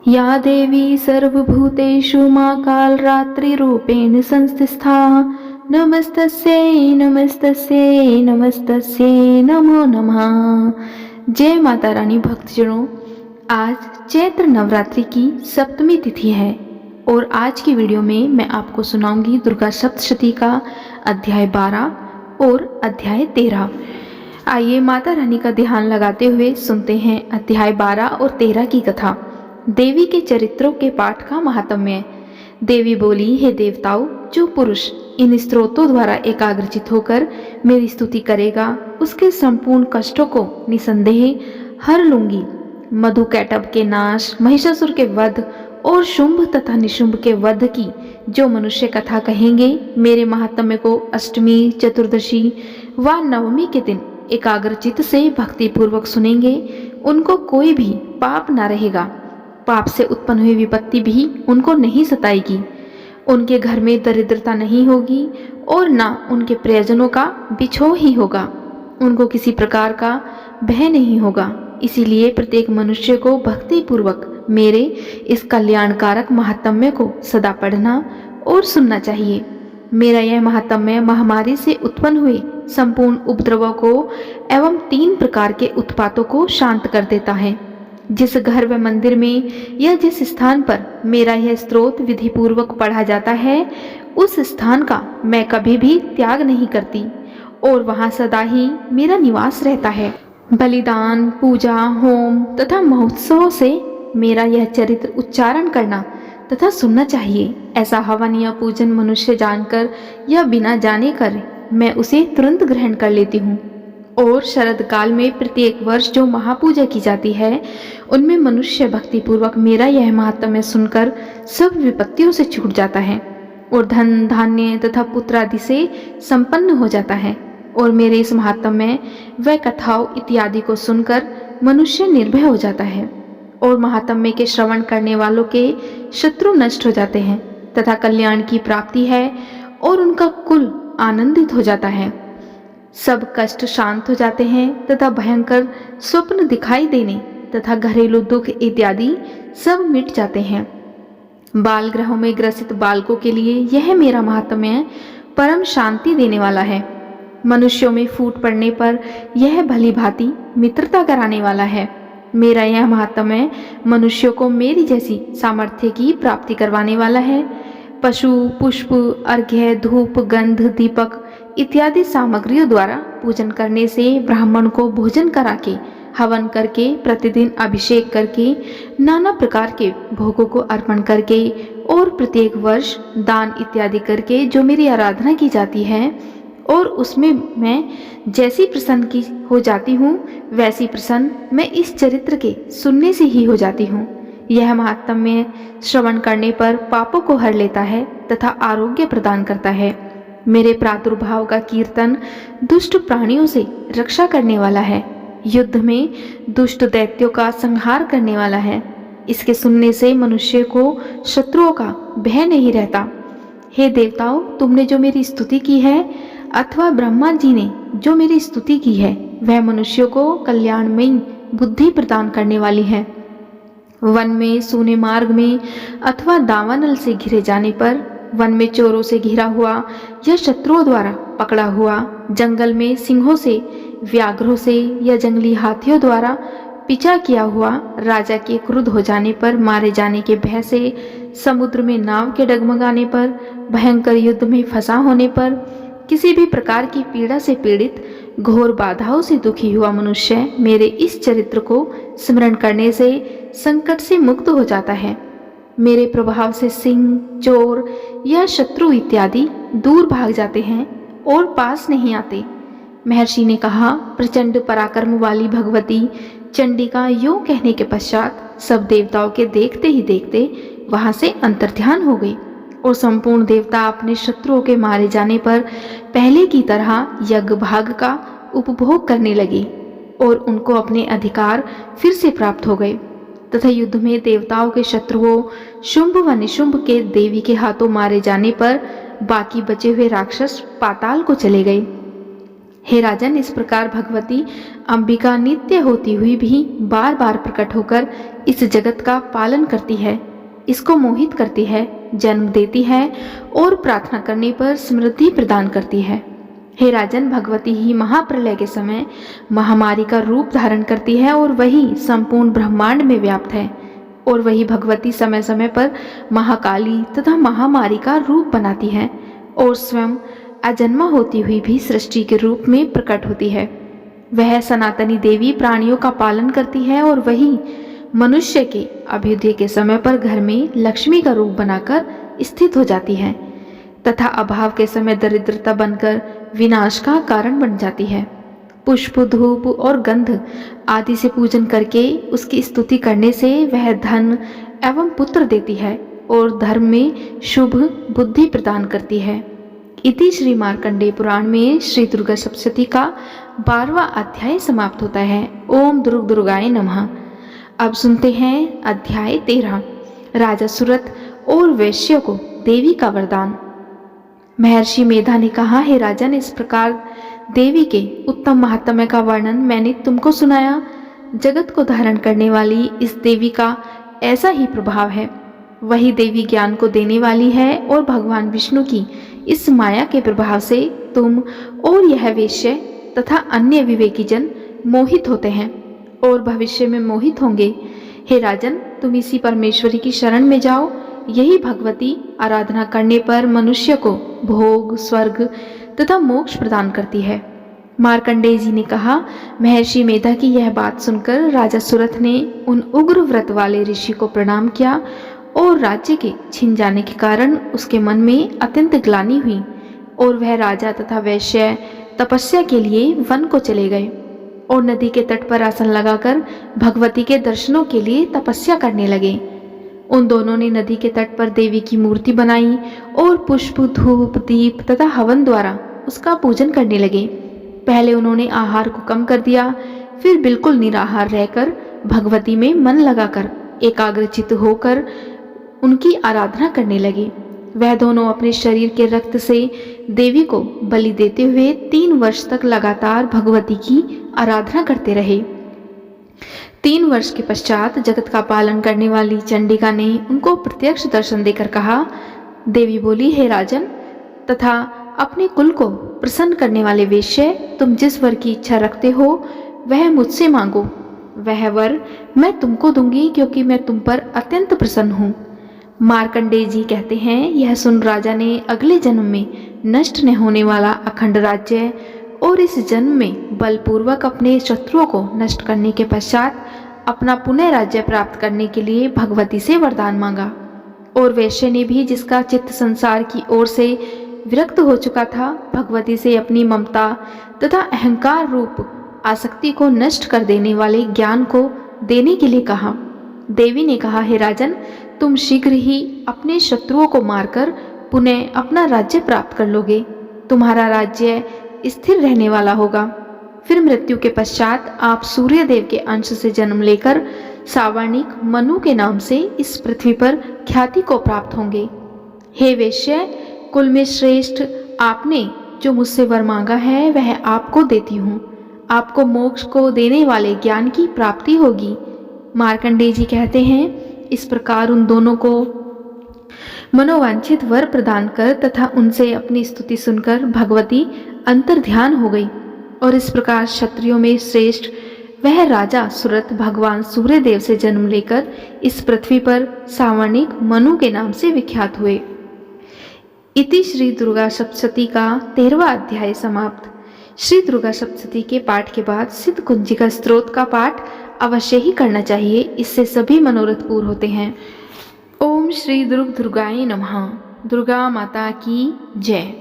या देवी सर्वभूतेषु मा कालरात्रिरूपेण संस्थिता नमस्तस्यै नमस्तस्यै नमस्तस्यै नमो नमः। जय माता रानी भक्तजनों, आज चैत्र नवरात्रि की सप्तमी तिथि है और आज की वीडियो में मैं आपको सुनाऊंगी दुर्गा सप्तशती का अध्याय 12 और अध्याय 13। आइए माता रानी का ध्यान लगाते हुए सुनते हैं अध्याय 12 और 13 की कथा। देवी के चरित्रों के पाठ का महात्म्य। देवी बोली, हे देवताओं, जो पुरुष इन स्तोत्रों द्वारा एकाग्रचित होकर मेरी स्तुति करेगा उसके संपूर्ण कष्टों को निसंदेह हर लूंगी। मधुकैटभ के नाश, महिषासुर के वध और शुंभ तथा निशुंभ के वध की जो मनुष्य कथा कहेंगे, मेरे महात्म्य को अष्टमी, चतुर्दशी व नवमी के दिन एकाग्रचित से भक्ति पूर्वक सुनेंगे, उनको कोई भी पाप न रहेगा। पाप से उत्पन्न हुई विपत्ति भी उनको नहीं सताएगी। उनके घर में दरिद्रता नहीं होगी और ना उनके प्रियजनों का बिछोह ही होगा। उनको किसी प्रकार का भय नहीं होगा। इसीलिए प्रत्येक मनुष्य को भक्ति पूर्वक मेरे इस कल्याणकारक महात्म्य को सदा पढ़ना और सुनना चाहिए। मेरा यह महात्म्य महामारी से उत्पन्न हुए संपूर्ण उपद्रवों को एवं 3 प्रकार के उत्पातों को शांत कर देता है। जिस घर व मंदिर में या जिस स्थान पर मेरा यह स्तोत्र विधि पूर्वक पढ़ा जाता है, उस स्थान का मैं कभी भी त्याग नहीं करती और वहां सदा ही मेरा निवास रहता है। बलिदान, पूजा, होम तथा महोत्सवों से मेरा यह चरित्र उच्चारण करना तथा सुनना चाहिए। ऐसा हवन या पूजन मनुष्य जानकर या बिना जाने कर मैं उसे तुरंत ग्रहण कर लेती हूँ। और शरद काल में प्रत्येक वर्ष जो महापूजा की जाती है, उनमें मनुष्य भक्ति पूर्वक मेरा यह महात्म्य सुनकर सब विपत्तियों से छूट जाता है और धन धान्य तथा पुत्र आदि से संपन्न हो जाता है। और मेरे इस महात्म्य व कथाओं इत्यादि को सुनकर मनुष्य निर्भय हो जाता है और महात्म्य के श्रवण करने वालों के शत्रु नष्ट हो जाते हैं तथा कल्याण की प्राप्ति है और उनका कुल आनंदित हो जाता है। सब कष्ट शांत हो जाते हैं तथा भयंकर स्वप्न दिखाई देने तथा घरेलू दुख इत्यादि सब मिट जाते हैं। बाल ग्रहों में ग्रसित बालकों के लिए यह मेरा महात्म्य परम शांति देने वाला है। मनुष्यों में फूट पड़ने पर यह भली भांति मित्रता कराने वाला है। मेरा यह महात्म्य मनुष्यों को मेरी जैसी सामर्थ्य की प्राप्ति करवाने वाला है। पशु, पुष्प, अर्घ्य, धूप, गंध, दीपक इत्यादि सामग्रियों द्वारा पूजन करने से, ब्राह्मण को भोजन करा के, हवन करके, प्रतिदिन अभिषेक करके, नाना प्रकार के भोगों को अर्पण करके और प्रत्येक वर्ष दान इत्यादि करके जो मेरी आराधना की जाती है और उसमें मैं जैसी प्रसन्न की हो जाती हूँ, वैसी प्रसन्न मैं इस चरित्र के सुनने से ही हो जाती हूँ। यह महात्म्य श्रवण करने पर पापों को हर लेता है तथा आरोग्य प्रदान करता है। मेरे प्रादुर्भाव का कीर्तन दुष्ट प्राणियों से रक्षा करने वाला है। युद्ध में दुष्ट दैत्यों का संहार करने वाला है। इसके सुनने से मनुष्य को शत्रुओं का भय नहीं रहता। हे देवताओं, तुमने जो मेरी स्तुति की है अथवा ब्रह्मा जी ने जो मेरी स्तुति की है, वह मनुष्यों को कल्याणमयी बुद्धि प्रदान करने वाली है। वन में, सूने मार्ग में अथवा दावानल से घिरे जाने पर, वन में चोरों से घिरा हुआ या शत्रुओं द्वारा पकड़ा हुआ, जंगल में सिंहों से, व्याघ्रों से या जंगली हाथियों द्वारा पीछा किया हुआ, राजा के क्रुद्ध हो जाने पर, मारे जाने के भय से, समुद्र में नाव के डगमगाने पर, भयंकर युद्ध में फंसा होने पर, किसी भी प्रकार की पीड़ा से पीड़ित, घोर बाधाओं से दुखी हुआ मनुष्य मेरे इस चरित्र को स्मरण करने से संकट से मुक्त हो जाता है। मेरे प्रभाव से सिंह, चोर या शत्रु इत्यादि दूर भाग जाते हैं और पास नहीं आते। महर्षि ने कहा, प्रचंड पराक्रम वाली भगवती चंडिका यूं कहने के पश्चात सब देवताओं के देखते ही देखते वहां से अंतर्ध्यान हो गई और संपूर्ण देवता अपने शत्रुओं के मारे जाने पर पहले की तरह यज्ञ भाग का उपभोग करने लगे और उनको अपने अधिकार फिर से प्राप्त हो गए तथा युद्ध में देवताओं के शत्रुओं शुंभ व निशुंभ के देवी के हाथों मारे जाने पर बाकी बचे हुए राक्षस पाताल को चले गए। हे राजन, इस प्रकार भगवती अंबिका नित्य होती हुई भी बार बार प्रकट होकर इस जगत का पालन करती है, इसको मोहित करती है, जन्म देती है और प्रार्थना करने पर समृद्धि प्रदान करती है। हे राजन, भगवती ही महाप्रलय के समय महामारी का रूप धारण करती है और वही संपूर्ण ब्रह्मांड में व्याप्त है। और वही भगवती समय समय पर महाकाली तथा महामारी का रूप बनाती है और स्वयं अजन्मा होती हुई भी सृष्टि के रूप में प्रकट होती है। वह सनातनी देवी प्राणियों का पालन करती है और वही मनुष्य के अभ्युदय के समय पर घर में लक्ष्मी का रूप बनाकर स्थित हो जाती है तथा अभाव के समय दरिद्रता बनकर विनाश का कारण बन जाती है। पुष्प, धूप और गंध आदि से पूजन करके उसकी स्तुति करने से वह धन एवं पुत्र देती है और धर्म में शुभ बुद्धि प्रदान करती है। इति श्री मार्कंडेय पुराण में श्री दुर्गा सप्तशती का 12वां अध्याय समाप्त होता है। ओम दुर्गाय नमः। अब सुनते हैं अध्याय 13, राजा सुरथ और वैश्य को देवी का वरदान। महर्षि मेधा ने कहा, हे राजन, इस प्रकार देवी के उत्तम महात्म्य का वर्णन मैंने तुमको सुनाया। जगत को धारण करने वाली इस देवी का ऐसा ही प्रभाव है। वही देवी ज्ञान को देने वाली है और भगवान विष्णु की इस माया के प्रभाव से तुम और यह वेश्य तथा अन्य विवेकी जन मोहित होते हैं और भविष्य में मोहित होंगे। हे राजन, तुम इसी परमेश्वरी की शरण में जाओ। यही भगवती आराधना करने पर मनुष्य को भोग, स्वर्ग तथा मोक्ष प्रदान करती है। मार्कंडेय जी ने कहा, महर्षि मेधा की यह बात सुनकर राजा सुरथ ने उन उग्र व्रत वाले ऋषि को प्रणाम किया और राज्य के छिन जाने के कारण उसके मन में अत्यंत ग्लानि हुई और वह राजा तथा वैश्य तपस्या के लिए वन को चले गए और नदी के तट पर आसन लगाकर भगवती के दर्शनों के लिए तपस्या करने लगे। उन दोनों ने नदी के तट पर देवी की मूर्ति बनाई और पुष्प, धूप, दीप तथा हवन द्वारा उसका पूजन करने लगे। पहले उन्होंने आहार को कम कर दिया, फिर बिल्कुल निराहार रहकर भगवती में मन लगाकर एकाग्रचित्त होकर उनकी आराधना करने लगे। वह दोनों अपने शरीर के रक्त से देवी को बलि देते हुए 3 वर्ष तक लगातार भगवती की आराधना करते रहे। 3 वर्ष के पश्चात जगत का पालन करने वाली चंडिका ने उनको प्रत्यक्ष दर्शन देकर कहा, देवी बोली, हे राजन तथा अपने कुल को प्रसन्न करने वाले वेश्य, तुम जिस वर की इच्छा रखते हो वह मुझसे मांगो। वह वर मैं तुमको दूंगी क्योंकि मैं तुम पर अत्यंत प्रसन्न हूँ। मार्कंडेय जी कहते हैं, यह सुन राजा ने अगले जन्म में नष्ट न होने वाला अखंड राज्य और इस जन्म में बलपूर्वक अपने शत्रुओं को नष्ट करने के पश्चात अपना पुनः राज्य प्राप्त करने के लिए भगवती से वरदान मांगा। और वैश्य ने भी, जिसका चित्त संसार की ओर से विरक्त हो चुका था, भगवती से अपनी ममता तथा अहंकार रूप आसक्ति को नष्ट कर देने वाले ज्ञान को देने के लिए कहा। देवी ने कहा, हे राजन, तुम शीघ्र ही अपने शत्रुओं को मारकर पुनः अपना राज्य प्राप्त कर लोगे। तुम्हारा राज्य स्थिर रहने वाला होगा। फिर मृत्यु के पश्चात आप सूर्य देव के अंश से जन्म लेकर सावर्णिक मनु के नाम से इस पृथ्वी पर ख्याति को प्राप्त होंगे। हे वैश्य, कुल में श्रेष्ठ, आपने जो मुझसे वर मांगा है वह आपको देती हूँ। आपको मोक्ष को देने वाले ज्ञान की प्राप्ति होगी। मार्कंडेय जी कहते हैं, इस प्रकार उन दोनों को मनोवांछित वर प्रदान कर तथा उनसे अपनी स्तुति सुनकर भगवती अंतर ध्यान हो गई और इस प्रकार क्षत्रियों में श्रेष्ठ वह राजा सुरथ भगवान सूर्य देव से जन्म लेकर इस पृथ्वी पर सावर्णिक मनु के नाम से विख्यात हुए। इति श्री दुर्गा सप्तशती का 13वां अध्याय समाप्त। श्री दुर्गा सप्तशती के पाठ के बाद सिद्ध कुंजिका स्तोत्र का पाठ अवश्य ही करना चाहिए, इससे सभी मनोरथ पूर्ण होते हैं। ओम श्री दुर्गाय नमः। दुर्गा माता की जय।